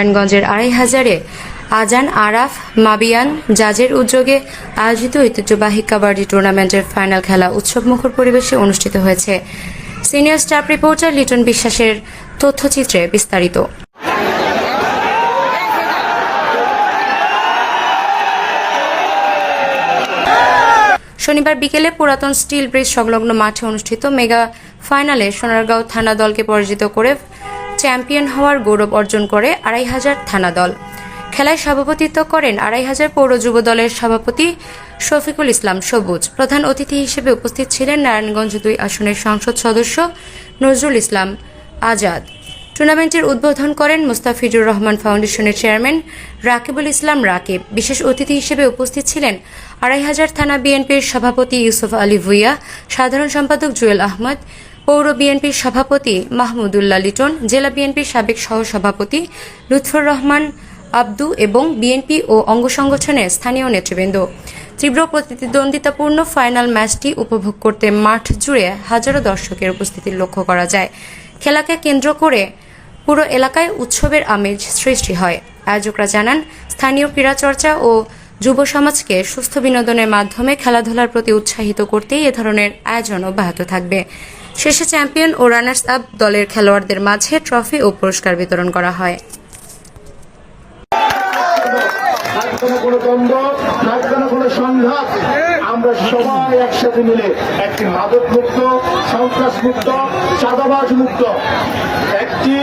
নারায়ণগঞ্জের ২৫০০-এ আজান আরাফ মাবিয়ান জাজের উদ্যোগে আয়োজিত ঐতিহ্যবাহী কাবাডি টুর্নামেন্টের ফাইনাল খেলা উৎসবমুখর পরিবেশে অনুষ্ঠিত হয়েছে। সিনিয়র স্টাফ রিপোর্টার লিটন বিশ্বাসের তথ্যচিত্রে বিস্তারিত। শনিবার বিকেলে পুরাতন স্টিল ব্রিজ সংলগ্ন মাঠে অনুষ্ঠিত মেগা ফাইনালে সোনারগাঁও থানা দলকে পরাজিত করে চ্যাম্পিয়ন হওয়ার গৌরব অর্জন করে ২৫০০ থানা দল। খেলায় সভাপতিত্ব করেন ২৫০০ পৌর যুব দলের সভাপতি শফিকুল ইসলাম সবুজ। প্রধান অতিথি হিসেবে উপস্থিত ছিলেন নারায়ণগঞ্জ ২ আসনের সংসদ সদস্য নজরুল ইসলাম আজাদ। টুর্নামেন্টের উদ্বোধন করেন মুস্তাফিজুর রহমান ফাউন্ডেশনের চেয়ারম্যান রাকিবুল ইসলাম রাকিব। বিশেষ অতিথি হিসেবে উপস্থিত ছিলেন ২৫০০ থানা বিএনপির সভাপতি ইউসুফ আলী ভুইয়া, সাধারণ সম্পাদক জুয়েল আহমদ, পৌর বিএনপির সভাপতি মাহমুদুল্লাহ লিটন, জেলা বিএনপির সাবেক সহসভাপতি লুৎফর রহমান আব্দু এবং বিএনপি ও অঙ্গ সংগঠনের স্থানীয় নেতৃবৃন্দ। তীব্র প্রতিদ্বন্দ্বিতাপূর্ণ ফাইনাল ম্যাচটি উপভোগ করতে মাঠ জুড়ে হাজারো দর্শকের উপস্থিতি লক্ষ্য করা যায়। খেলাকে কেন্দ্র করে পুরো এলাকায় উৎসবের আমেজ সৃষ্টি হয়। আয়োজকরা জানান, স্থানীয় ক্রীড়া চর্চা ও যুব সমাজকে সুস্থ বিনোদনের মাধ্যমে খেলাধুলার প্রতি উৎসাহিত করতেই এ ধরনের আয়োজন অব্যাহত থাকবে। শেষে চ্যাম্পিয়ন ও রানার্স আপ দলের খেলোয়াড়দের মাঝে ট্রফি ও পুরস্কার বিতরণ করা হয়। আমরা সবাই একসাথে মিলে একটি মাদক মুক্ত, সন্ত্রাস মুক্ত, চাঁদাবাজ মুক্ত একটি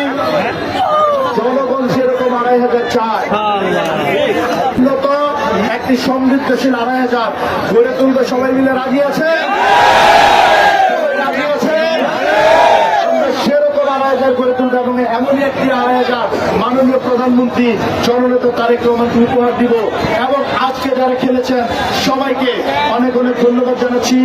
জনগণ যেরকম ২৫০০ চায় একটি সমৃদ্ধশীল ২৫০০ গড়ে তুলতে সবাই মিলে রাজি আছে। করে তুলতে এবং এমনই একটি ২৫০০ মাননীয় প্রধানমন্ত্রী জননেতা তারেক রহমানকে উপহার দিব। এবং আজকে যারা খেলেছেন সবাইকে অনেক অনেক ধন্যবাদ জানাচ্ছি।